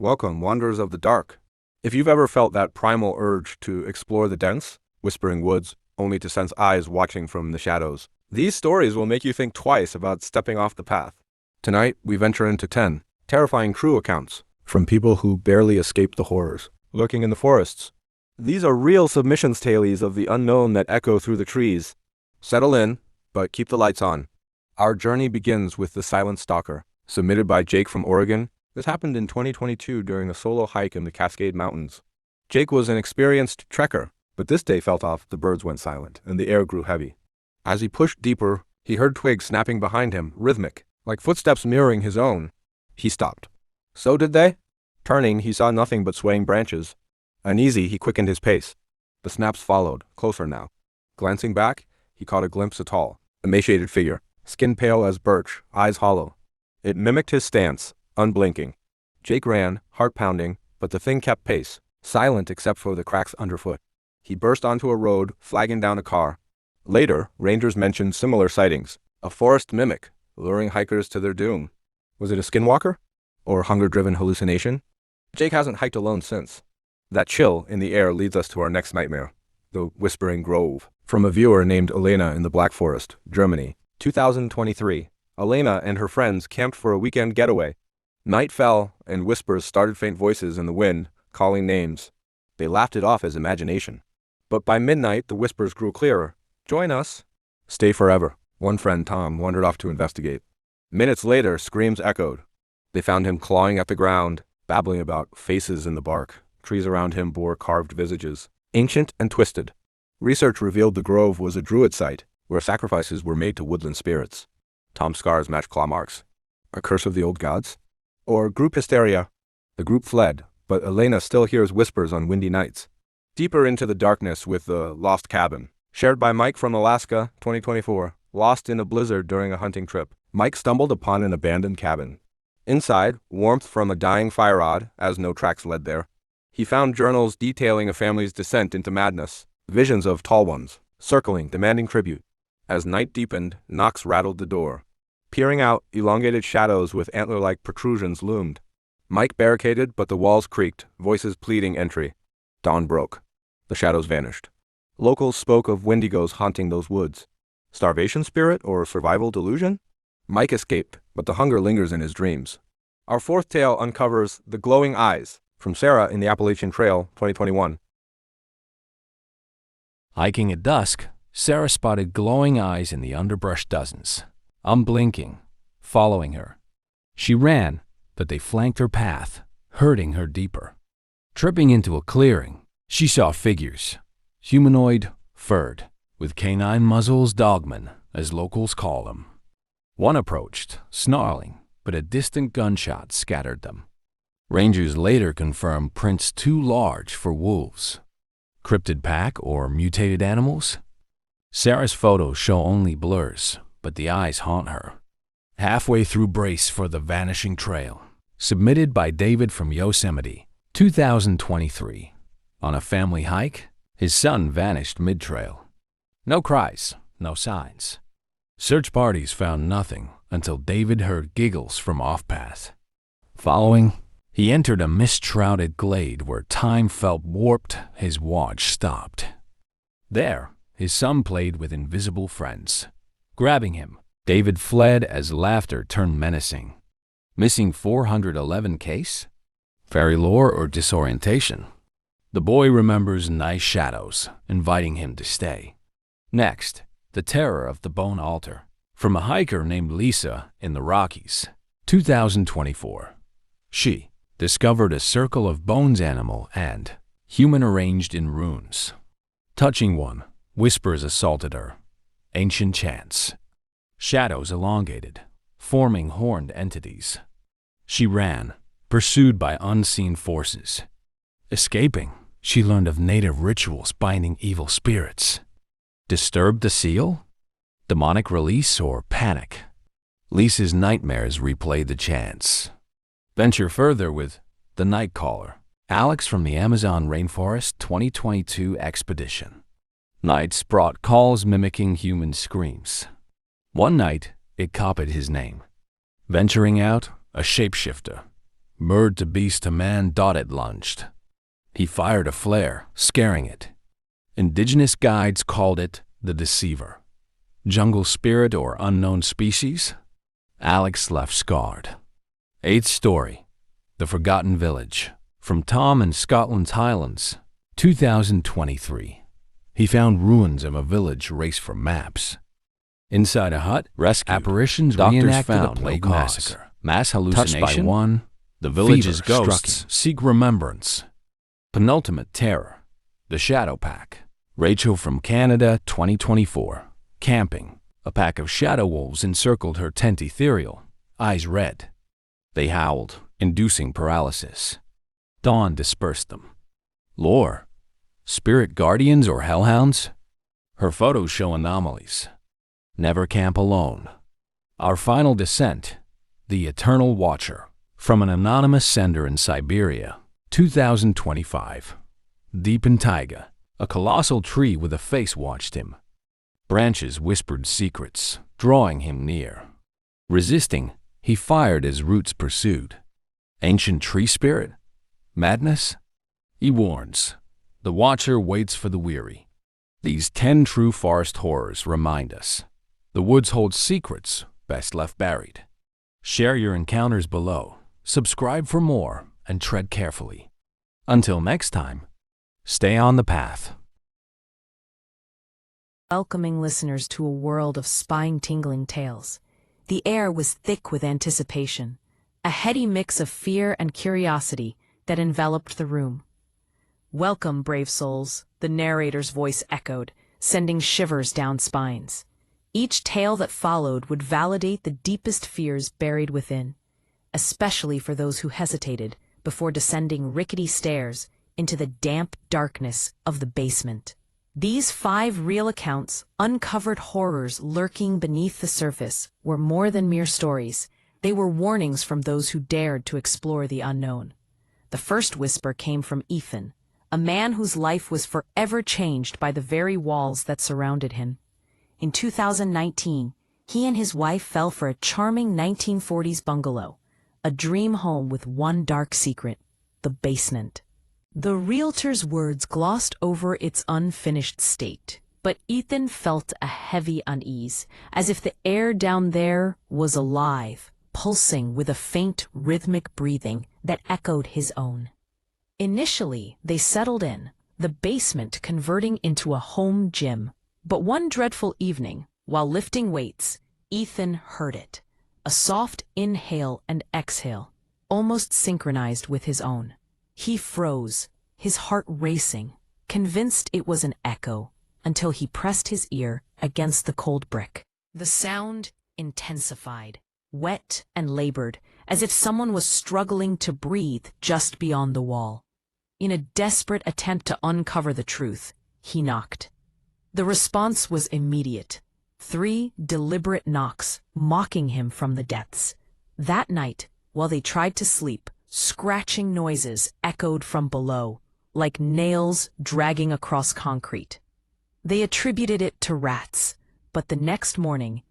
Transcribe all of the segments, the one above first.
Welcome, wanderers of the dark. If you've ever felt that primal urge to explore the dense, whispering woods, only to sense eyes watching from the shadows, these stories will make you think twice about stepping off the path. Tonight, we venture into 10 terrifying true accounts from people who barely escaped the horrors, lurking in the forests. These are real submissions tales of the unknown that echo through the trees. Settle in, but keep the lights on. Our journey begins with The Silent Stalker, submitted by Jake from Oregon. This happened in 2022 during a solo hike in the Cascade Mountains. Jake was an experienced trekker, but this day felt off. The birds went silent, and the air grew heavy. As he pushed deeper, he heard twigs snapping behind him, rhythmic, like footsteps mirroring his own. He stopped. So did they? Turning, he saw nothing but swaying branches. Uneasy, he quickened his pace. The snaps followed, closer now. Glancing back, he caught a glimpse of a tall, emaciated figure, skin pale as birch, eyes hollow. It mimicked his stance, unblinking. Jake ran, heart pounding, but the thing kept pace, silent except for the cracks underfoot. He burst onto a road, flagging down a car. Later, rangers mentioned similar sightings, a forest mimic, luring hikers to their doom. Was it a skinwalker? Or hunger-driven hallucination? Jake hasn't hiked alone since. That chill in the air leads us to our next nightmare, the Whispering Grove. From a viewer named Elena in the Black Forest, Germany, 2023. Elena and her friends camped for a weekend getaway. Night fell, and whispers started, faint voices in the wind, calling names. They laughed it off as imagination. But by midnight, the whispers grew clearer. Join us. Stay forever. One friend, Tom, wandered off to investigate. Minutes later, screams echoed. They found him clawing at the ground, babbling about faces in the bark. Trees around him bore carved visages, ancient and twisted. Research revealed the grove was a druid site, where sacrifices were made to woodland spirits. Tom's scars matched claw marks. A curse of the old gods? Or group hysteria? The group fled, but Elena still hears whispers on windy nights. Deeper into the darkness with The Lost Cabin, shared by Mike from Alaska, 2024. Lost in a blizzard during a hunting trip, Mike stumbled upon an abandoned cabin. Inside, warmth from a dying fire rod, as no tracks led there. He found journals detailing a family's descent into madness, visions of tall ones, circling, demanding tribute. As night deepened, knocks rattled the door. Peering out, elongated shadows with antler-like protrusions loomed. Mike barricaded, but the walls creaked, voices pleading entry. Dawn broke. The shadows vanished. Locals spoke of wendigos haunting those woods. Starvation spirit or survival delusion? Mike escaped, but the hunger lingers in his dreams. Our fourth tale uncovers The Glowing Eyes, from Sarah in the Appalachian Trail, 2021. Hiking at dusk, Sarah spotted glowing eyes in the underbrush dozens, unblinking, following her. She ran, but they flanked her path, hurting her deeper. Tripping into a clearing, she saw figures, humanoid, furred, with canine muzzles, dogmen, as locals call them. One approached, snarling, but a distant gunshot scattered them. Rangers later confirmed prints too large for wolves. Cryptid pack or mutated animals? Sarah's photos show only blurs, but the eyes haunt her. Halfway through Brace for the Vanishing Trail, submitted by David from Yosemite, 2023. On a family hike, his son vanished mid-trail. No cries, no signs. Search parties found nothing until David heard giggles from off-path. Following, he entered a mist-shrouded glade where time felt warped, his watch stopped. There, his son played with invisible friends. Grabbing him, David fled as laughter turned menacing. Missing 411 case? Fairy lore or disorientation? The boy remembers night shadows, inviting him to stay. Next, the terror of the Bone Altar, from a hiker named Lisa in the Rockies, 2024. She discovered a circle of bones animal and human arranged in runes. Touching one, whispers assaulted her. Ancient chants. Shadows elongated, forming horned entities. She ran, pursued by unseen forces. Escaping, she learned of native rituals binding evil spirits. Disturbed the seal? Demonic release or panic? Lisa's nightmares replayed the chants. Venture further with The Night Caller, Alex from the Amazon Rainforest 2022 expedition. Nights brought calls mimicking human screams. One night, it copied his name. Venturing out, a shapeshifter, Bird to beast to man, it lunged. He fired a flare, scaring it. Indigenous guides called it the Deceiver. Jungle spirit or unknown species? Alex left scarred. Eighth story, The Forgotten Village. From Tom in Scotland's Highlands, 2023. He found ruins of a village raced for maps. Inside a hut, rescued. Apparitions Doctors reenacted found a plague no cause. massacre. Mass hallucination. Touched by one, The village's fever ghosts struck him. seek remembrance. Penultimate terror, The Shadow Pack. Rachel from Canada, 2024. Camping. A pack of shadow wolves encircled her tent ethereal, eyes red. They howled, inducing paralysis. Dawn dispersed them. Lore. Spirit guardians or hellhounds? Her photos show anomalies. Never camp alone. Our final descent, The Eternal Watcher. From an anonymous sender in Siberia, 2025. Deep in taiga, a colossal tree with a face watched him. Branches whispered secrets, drawing him near. Resisting, he fired as roots pursued. Ancient tree spirit? Madness? He warns, the watcher waits for the weary. These 10 true forest horrors remind us. The woods hold secrets best left buried. Share your encounters below. Subscribe for more and tread carefully. Until next time, stay on the path. Welcoming listeners to a world of spine-tingling tales. The air was thick with anticipation, a heady mix of fear and curiosity that enveloped the room. "Welcome, brave souls," the narrator's voice echoed, sending shivers down spines. Each tale that followed would validate the deepest fears buried within, especially for those who hesitated before descending rickety stairs into the damp darkness of the basement. These 5 real accounts uncovered horrors lurking beneath the surface were more than mere stories. They were warnings from those who dared to explore the unknown. The first whisper came from Ethan, a man whose life was forever changed by the very walls that surrounded him. In 2019, he and his wife fell for a charming 1940s bungalow, a dream home with one dark secret: the basement. The realtor's words glossed over its unfinished state, but Ethan felt a heavy unease, as if the air down there was alive, pulsing with a faint, rhythmic breathing that echoed his own. Initially, they settled in, the basement converting into a home gym. But one dreadful evening, while lifting weights, Ethan heard it. A soft inhale and exhale, almost synchronized with his own. He froze, his heart racing, convinced it was an echo, until he pressed his ear against the cold brick. The sound intensified, wet and labored, as if someone was struggling to breathe just beyond the wall. In a desperate attempt to uncover the truth, he knocked. The response was immediate. 3 deliberate knocks, mocking him from the depths. That night, while they tried to sleep, scratching noises echoed from below, like nails dragging across concrete. They attributed it to rats, but the next morning,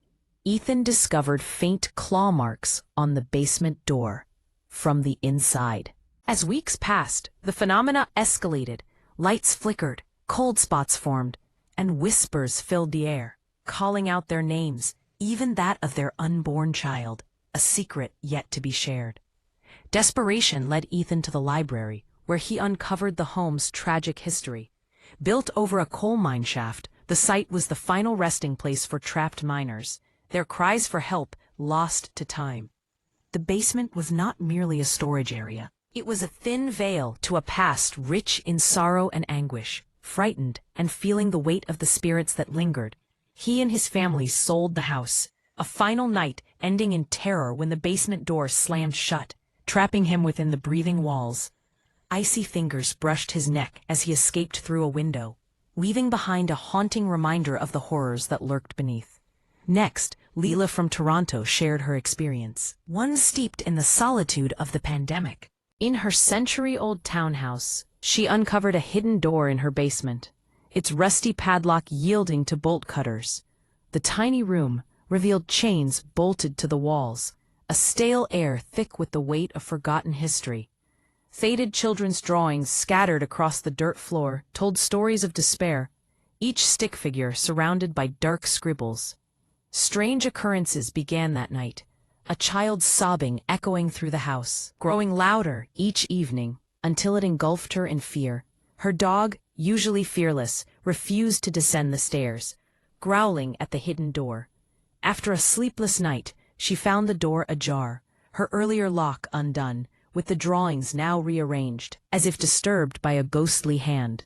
Ethan discovered faint claw marks on the basement door, from the inside. As weeks passed, the phenomena escalated. Lights flickered, cold spots formed, and whispers filled the air, calling out their names, even that of their unborn child, a secret yet to be shared. Desperation led Ethan to the library, where he uncovered the home's tragic history. Built over a coal mine shaft, the site was the final resting place for trapped miners, their cries for help lost to time. The basement was not merely a storage area. It was a thin veil to a past rich in sorrow and anguish. Frightened and feeling the weight of the spirits that lingered, he and his family sold the house, a final night ending in terror when the basement door slammed shut, trapping him within the breathing walls. Icy fingers brushed his neck as he escaped through a window, leaving behind a haunting reminder of the horrors that lurked beneath. Next, Leela from Toronto shared her experience, one steeped in the solitude of the pandemic. In her century-old townhouse, she uncovered a hidden door in her basement, its rusty padlock yielding to bolt cutters. The tiny room revealed chains bolted to the walls, a stale air thick with the weight of forgotten history. Faded children's drawings scattered across the dirt floor told stories of despair, each stick figure surrounded by dark scribbles. Strange occurrences began that night, a child's sobbing echoing through the house, growing louder each evening until it engulfed her in fear. Her dog, usually fearless, refused to descend the stairs, growling at the hidden door. After a sleepless night, she found the door ajar, her earlier lock undone, with the drawings now rearranged, as if disturbed by a ghostly hand.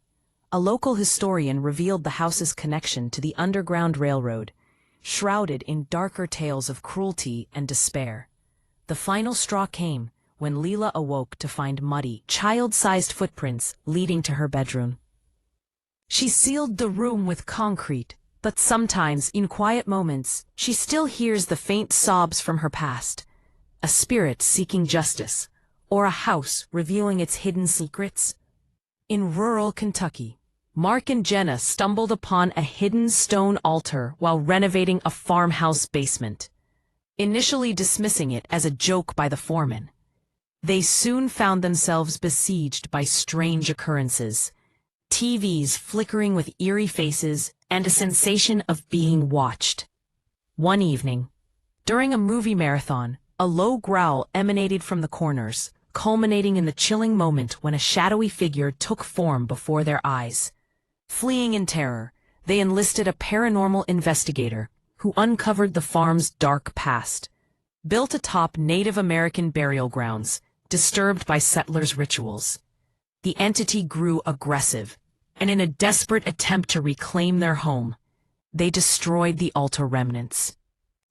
A local historian revealed the house's connection to the Underground Railroad, shrouded in darker tales of cruelty and despair. The final straw came when Leela awoke to find muddy, child-sized footprints leading to her bedroom. She sealed the room with concrete, but sometimes, in quiet moments, she still hears the faint sobs from her past, a spirit seeking justice, or a house revealing its hidden secrets. In rural Kentucky, Mark and Jenna stumbled upon a hidden stone altar while renovating a farmhouse basement. Initially dismissing it as a joke by the foreman, they soon found themselves besieged by strange occurrences, TVs flickering with eerie faces, and a sensation of being watched. One evening, during a movie marathon, a low growl emanated from the corners, culminating in the chilling moment when a shadowy figure took form before their eyes. Fleeing in terror, they enlisted a paranormal investigator who uncovered the farm's dark past. Built atop Native American burial grounds, disturbed by settlers' rituals, the entity grew aggressive, and in a desperate attempt to reclaim their home, they destroyed the altar remnants.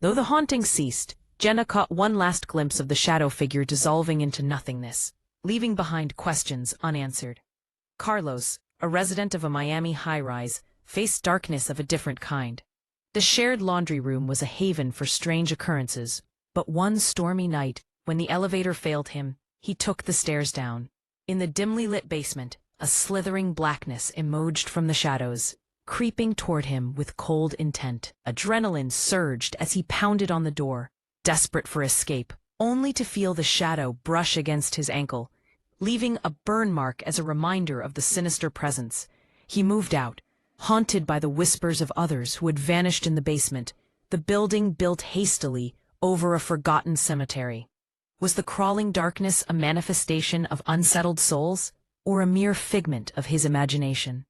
Though the haunting ceased, Jenna caught one last glimpse of the shadow figure dissolving into nothingness, leaving behind questions unanswered. Carlos, a resident of a Miami high-rise, faced darkness of a different kind. The shared laundry room was a haven for strange occurrences, but one stormy night, when the elevator failed him, he took the stairs down. In the dimly lit basement, a slithering blackness emerged from the shadows, creeping toward him with cold intent. Adrenaline surged as he pounded on the door, desperate for escape, only to feel the shadow brush against his ankle, leaving a burn mark as a reminder of the sinister presence. He moved out, haunted by the whispers of others who had vanished in the basement, the building built hastily over a forgotten cemetery. Was the crawling darkness a manifestation of unsettled souls, or a mere figment of his imagination?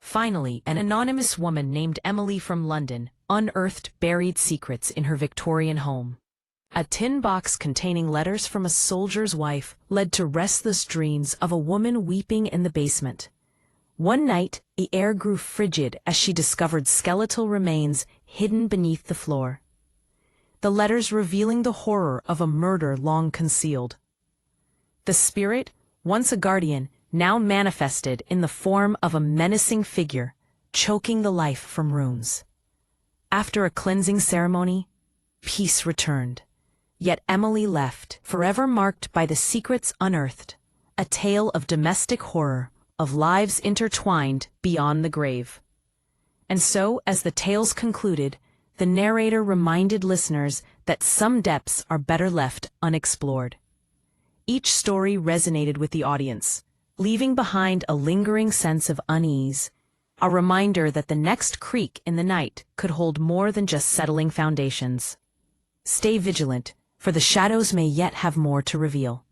Finally, an anonymous woman named Emily from London unearthed buried secrets in her Victorian home. A tin box containing letters from a soldier's wife led to restless dreams of a woman weeping in the basement. One night, the air grew frigid as she discovered skeletal remains hidden beneath the floor. The letters revealing the horror of a murder long concealed. The spirit, once a guardian, now manifested in the form of a menacing figure, choking the life from runes. After a cleansing ceremony, peace returned. Yet Emily left, forever marked by the secrets unearthed, a tale of domestic horror, of lives intertwined beyond the grave. And so, as the tales concluded, the narrator reminded listeners that some depths are better left unexplored. Each story resonated with the audience, leaving behind a lingering sense of unease, a reminder that the next creak in the night could hold more than just settling foundations. Stay vigilant, for the shadows may yet have more to reveal.